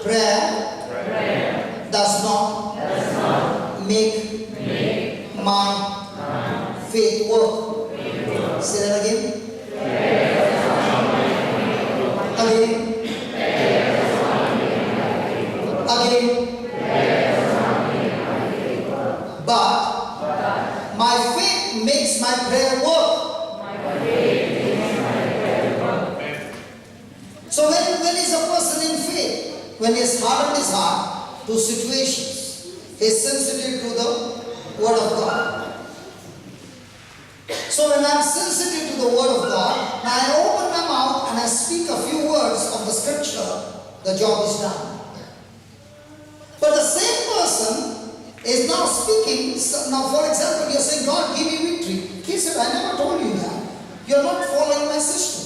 Prayer does not make my faith work. Say that again. But my faith makes my prayer work. So when is a person in faith? When he has hardened his heart to situations, he is sensitive to the Word of God. So when I am sensitive to the Word of God, now I open my mouth and I speak a few words of the Scripture, the job is done. But the same person is now speaking. Now for example, you are saying, God, give me victory. He said, I never told you that. You are not following my system.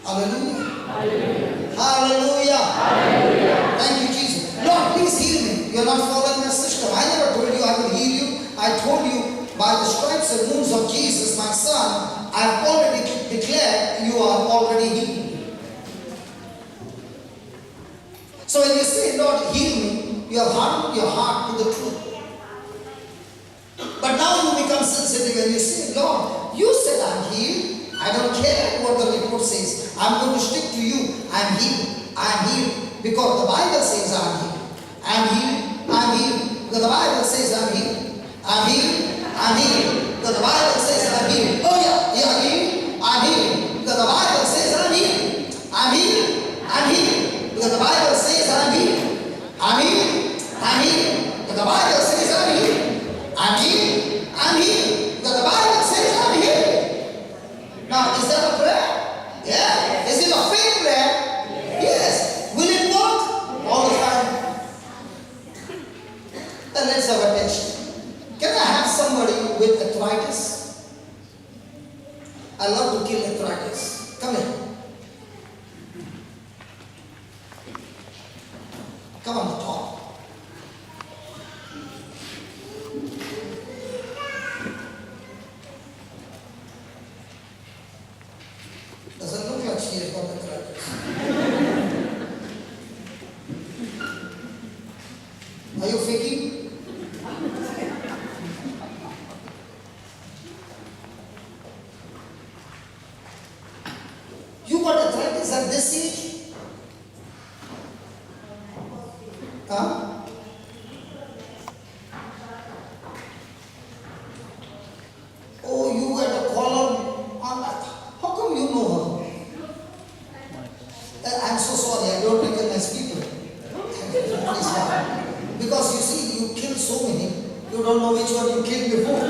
Hallelujah. Hallelujah. Hallelujah. Hallelujah. Thank you, Jesus. Lord, please heal me. You are not following my system. I never told you I will heal you. I told you by the stripes and wounds of Jesus, my son, I have already declared you are already healed. So when you say, Lord, heal me, you have hardened your heart to the truth. But now you become sensitive and you say, Lord, you said I'm healed. I don't care what the report says. I'm going to stick to you. I'm healed. I'm healed. Because the Bible says I'm healed. I'm healed. I'm healed. Because the Bible says I'm healed. I'm healed. I'm healed. Because the Bible says I'm healed. Oh yeah, I'm healed. I'm healed. Because the Bible says I'm healed. I'm healed. I'm healed. Because the Bible says I'm healed. I'm healed. I'm healed. Because the Bible says I'm healed. I'm healed. I'm healed. Because the Bible says I'm healed. Now, is that a prayer? Yeah. Is it a faith prayer? Yes. Will it work? All the time. Then let's have a test. Can I have somebody with arthritis? I love to kill arthritis. Come here. Come on the top. Doesn't look like she has got arthritis. Are you faking? You got arthritis at this age? Huh? Oh, you had a collar on that. How come you know her? I'm so sorry, I don't recognize people. Because you see, you killed so many, you don't know which one you killed before.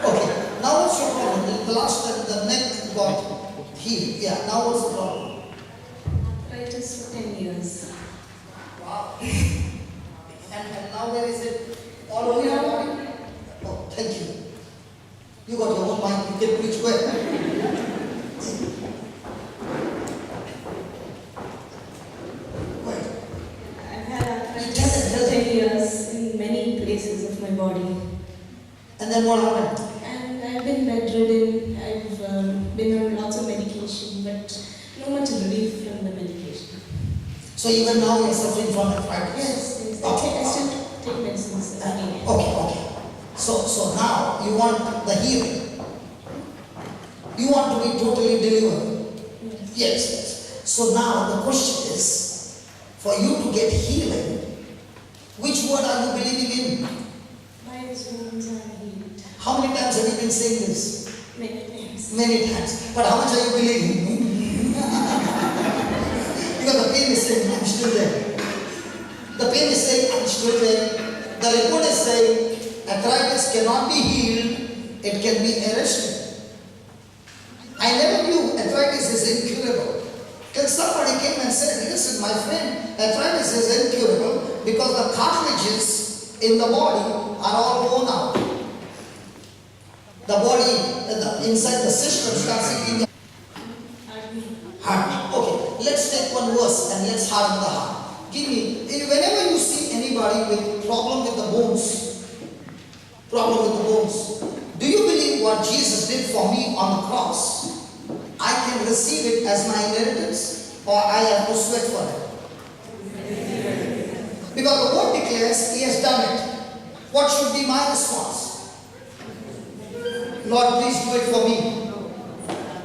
Okay, now what's your problem? The last time the neck got healed. Yeah, now what's the problem? Arthritis for 10 years. Wow. And now where is it? All over your body? Oh, thank you. You got your own mind, you can preach well. I've had arthritis for 10 years in many places of my body. And then what happened? And I've been bedridden, I've been on lots of medication, but no much relief from the medication. So even now you're suffering from arthritis? Yes. Okay. I still take medicines every day. Okay. So now you want the healing. You want to be totally delivered. Yes. So now the question is, for you to get healing, which word are you believing in? By His wounds I am healed. How many times have you been saying this? Many times. Many times. But how much are you believing? Because the pain is saying, I'm still there. The pain is saying, I'm still there. The report is saying, arthritis cannot be healed, it can be arrested. I never knew arthritis is incurable. Then somebody came and said, listen, my friend, arthritis is incurable because the cartilages in the body are all worn out. The body, inside the system starts eating. Heart. Okay, let's take one verse and let's harden the heart. Give me, whenever you see anybody with problem with the bones, do you believe what Jesus did for me on the cross? I can receive it as my inheritance or I have to sweat for it? Because the word declares He has done it. What should be my response? Lord, please do it for me.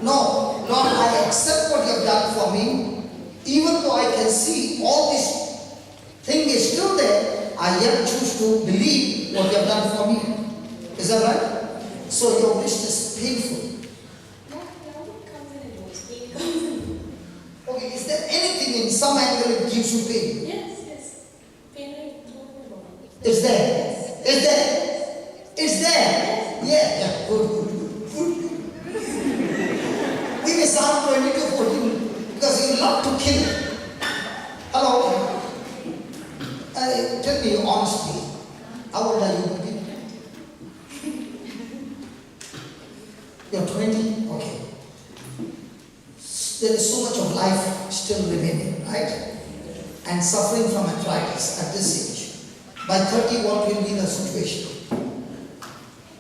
No, Lord, I accept what you have done for me. Even though I can see all this thing is still there, I yet choose to believe what you have done for me. Is that right? So your wish is painful. Okay, is there anything in some angle it gives you pain? Yes. Pain. It's there. It's there. It's there. Yeah. Good. We may sound 20 to 14 because you love to kill. Hello. Tell me honestly, how old are you? You're 20? Okay. There is so much of life still remaining, right? And suffering from arthritis at this age. By 30, what will be the situation?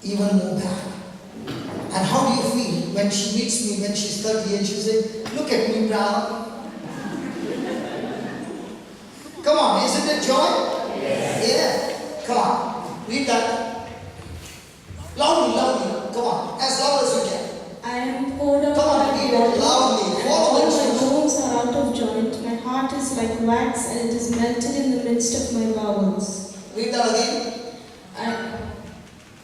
Even more bad. And how do you feel when she meets me when she's 30 and she says, look at me, brother. Come on, isn't it joy? Yes. Yeah. Come on. Read that. Loudly. Come on. As loud as you can. I am poured out. Come on, read it loudly. Follow all the my instructions. bones are out of joint. My heart is like wax and it is melted in the midst of my bowels. Read that again.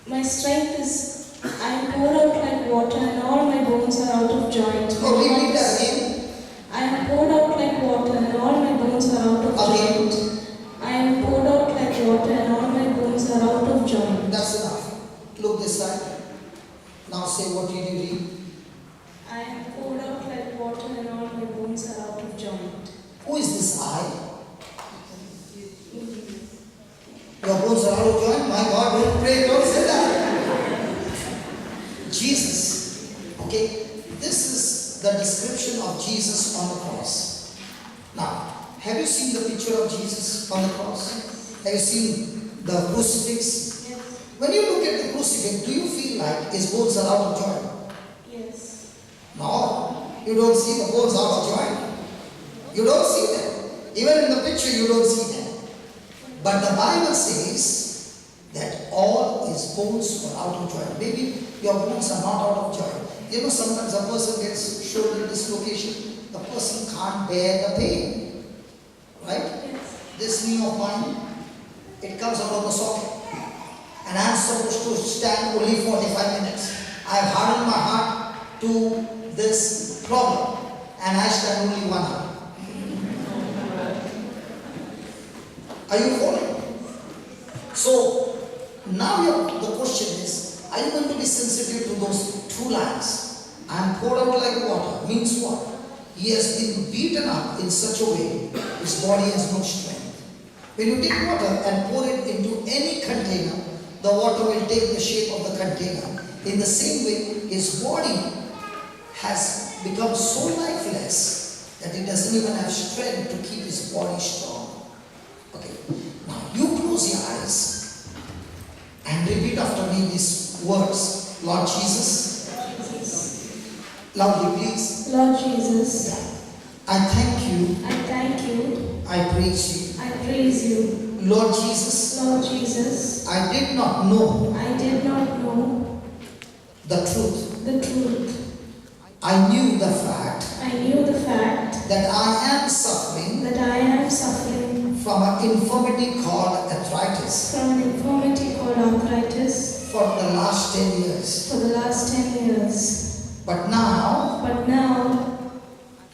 My strength is, I am poured out like water and all my bones are out of joint. Read that again. I am poured out like water and all my bones are out of joint. I am poured out like water and all my bones are out of joint. That's enough. Look this side. Now say what did you read? I am poured out like water and all my bones are out of joint. Who is this I? Your bones are out of joint? My God, don't pray, don't say that. Jesus. Okay? This is the description of Jesus on the cross. Now, have you seen the picture of Jesus on the cross? Have you seen the crucifix? Yes. When you look at the crucifix, do you feel like his bones are out of joint? Yes. No, you don't see the bones out of joint. You don't see them. Even in the picture, you don't see them. But the Bible says that all his bones were out of joint. Maybe your bones are not out of joint. You know, sometimes a person gets shoulder dislocation. The person can't bear the pain. Right? Yes. This knee of mine, it comes out of the socket. And I'm supposed to stand only 45 minutes. I've hardened my heart to this problem. And I stand only 1 hour. Are you following? So, now the question is, are you going to be sensitive to those 2 lines? I am poured out like water. Means what? He has been beaten up in such a way, his body has no strength. When you take water and pour it into any container, the water will take the shape of the container. In the same way, his body has become so lifeless that it doesn't even have strength to keep his body strong. Okay, now you close your eyes and repeat after me these words. Lord Jesus. Loudly please. Lord Jesus. Yeah. I thank you. I thank you. I praise you. I praise you. Lord Jesus. Lord Jesus. I did not know. I did not know The truth. the truth. I knew the fact. I knew the fact That I am suffering. that I am suffering From an infirmity called arthritis. from an infirmity called arthritis For the last 10 years. for the last 10 years. But now,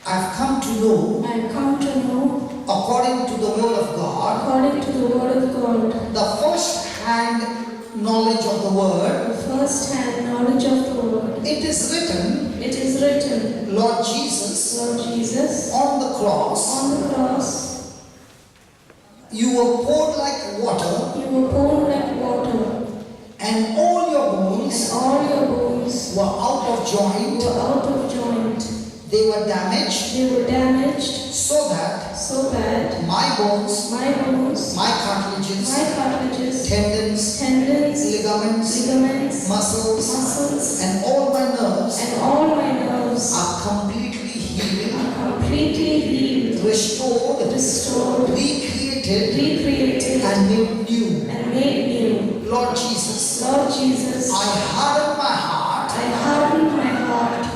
I've come to know, I have come to know, according to the word of God, according to the word of God, the first-hand knowledge of the word. the first-hand knowledge of the word. It is written, It is written, Lord Jesus, Lord Jesus, on the cross, on the cross, you were poured like water, you were poured like water, and all your and bones all your bones were out of joint. were out of joint. They were damaged so that my bones, my cartilages, tendons, ligaments, muscles, and all my nerves are completely healed, restored, recreated, and made new. Lord Jesus, I harden my heart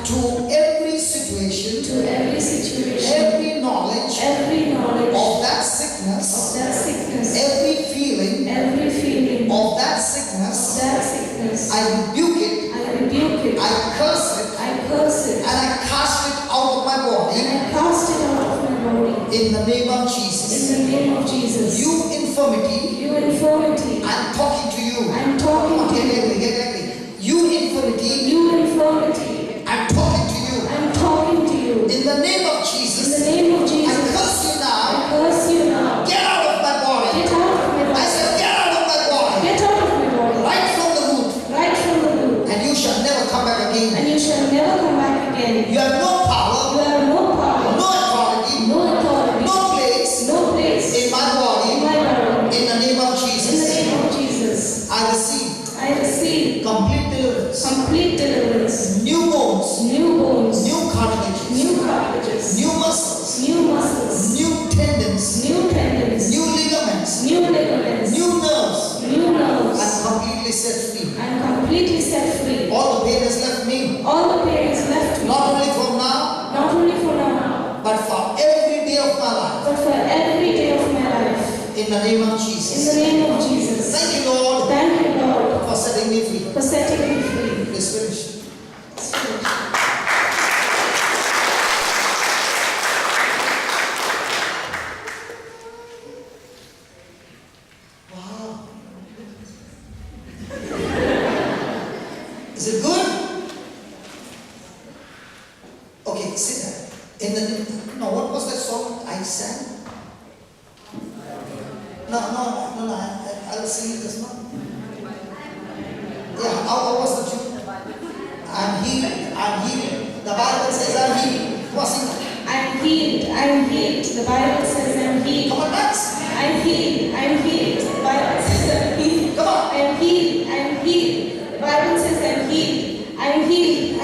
to every situation, every knowledge of that sickness, every feeling of that sickness. I rebuke it, I curse it, and I cast it out of my body. In the name of Jesus. You infirmity, I'm talking to you. You infirmity, I'm talking to you. In the name of Jesus. I curse you now. Get out of my body. I said get out of my body. Right from the root. And you shall never come back again. You have no power, no authority, no place in my body. In the name of Jesus. I receive complete deliverance. New bones, new cartilages, new muscles, new tendons, new ligaments, new nerves. I'm completely set free. All the pain has left me. Not only for now, but for every day of my life. In the name of Jesus. Thank you, Lord, for setting me free. Please finish. Wow. Is it good? Okay, sit down. No, what was that song I sang? No, I'll sing it this one. Yeah, how was the tune? I'm healed. The Bible says I'm healed. Come on, sing it. I'm healed. The Bible says I'm healed. Come on, dance. I'm healed. The Bible says I'm healed. Come on. I'm healed. The Bible says I'm healed. I'm healed.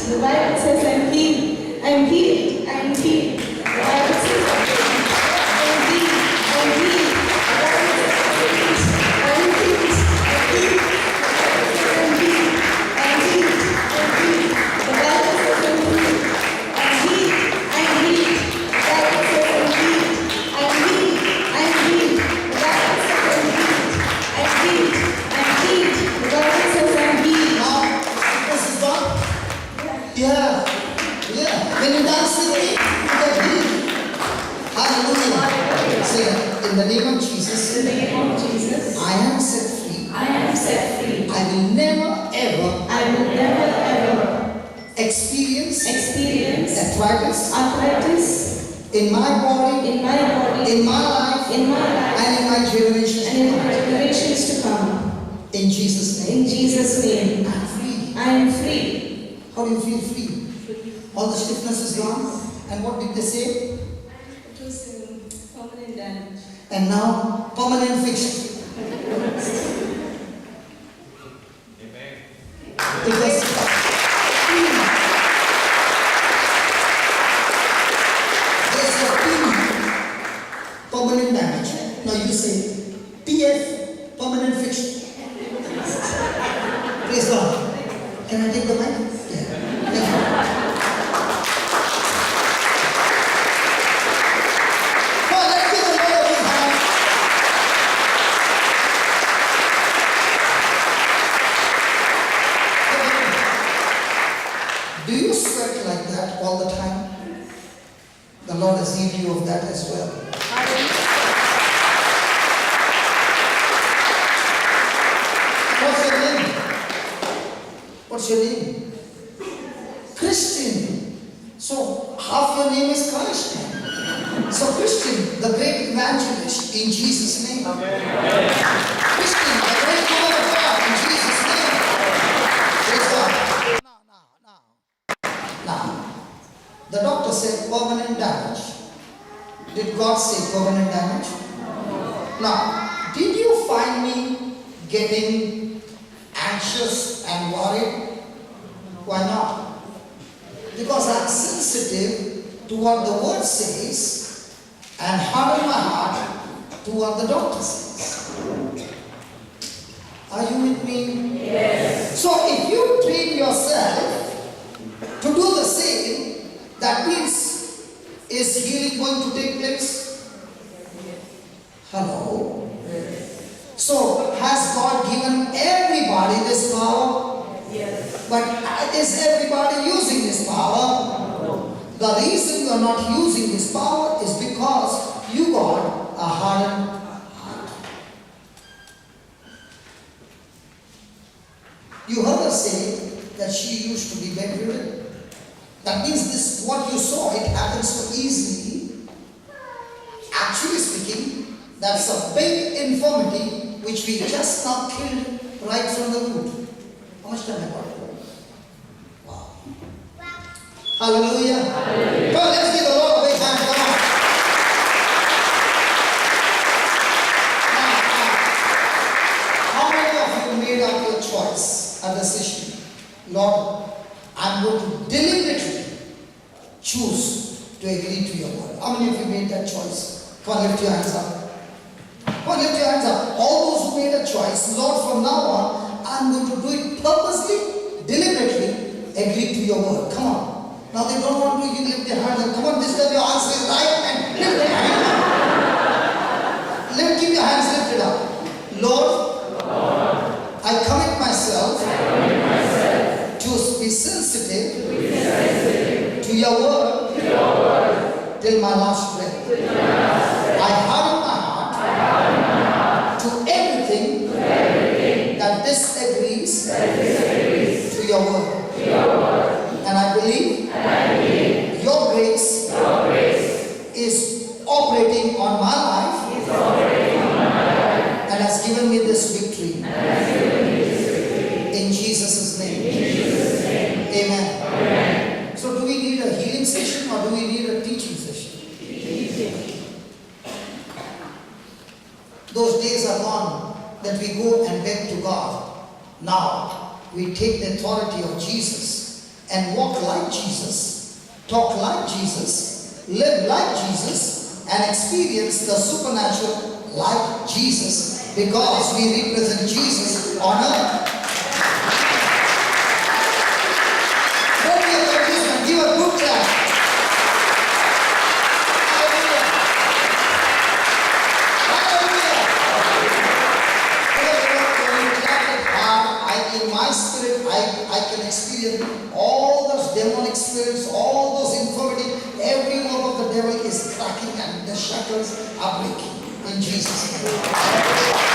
The Bible says I'm healed. I'm healed. The Bible says I'm healed. Yeah. When you dance with me, you get healed. Hallelujah. Say it. In the name of Jesus. I am set free. I will never ever experience arthritis in my body, in my life, and in my generations to come. In Jesus' name. I am free. How do you feel free? All the stiffness is gone. And what did they say? It was permanent damage. And now, permanent fixed. Amen. It was permanent damage. Now you say PF, permanent fixed. Praise God. Can I take the mic? Yeah. Thank you. Well, let's give the Lord a big hand. Do you sweat like that all the time? The Lord has healed you of that as well. What's your name? Christian. So half your name is Christ. So Christian, the great evangelist in Jesus' name. Amen. Christian, the great woman of God in Jesus' name. Praise God. Now. doctor said permanent damage. Did God say permanent damage? Now, did you find me getting anxious and worried? Why not? Because I'm sensitive to what the word says and harden my heart to what the doctor says. Are you with me? Yes. So if you train yourself to do the same, that means, is healing going to take place? Hello? So has God given everybody this power? Yes. But is everybody using this power? No. The reason you are not using this power is because you got a hardened heart. You heard her say that she used to be bedridden. That means this, what you saw, it happens so easily. Actually speaking, that's a big infirmity which we just now killed right from the root. How much time I got? Wow. Hallelujah. Hallelujah. Come on, let's give the Lord a big hand. Come on. How many of you made up your choice, a decision? Lord, I'm going to deliberately choose to agree to your word. How many of you made that choice? Come on, lift your hands up. Come on, lift your hands up. All those who made a choice, Lord, from now on, I'm going to do it purposely, deliberately, agree to your word. Come on. Now they don't want to, you lift your hands up. Come on, this time your answer is right and lift your hands up. Keep your hands lifted up. Lord, I commit myself to be sensitive to your word till my last breath. I harden my heart to everything that disagrees to your word. And I believe your grace is operating on my life and has given me this victory. In Jesus' name. Amen. So do we need a healing session or do we need a teaching session? Those days are gone that we go and beg to God. Now we take the authority of Jesus and walk like Jesus, talk like Jesus, live like Jesus, and experience the supernatural like Jesus, because we represent Jesus on earth. Don't be a confused, give a good clap. Hallelujah. When you clap it hard, in my spirit, I can experience all those demonic spirits, all those infirmity, every work of the devil is cracking and the shackles are breaking. In Jesus' name.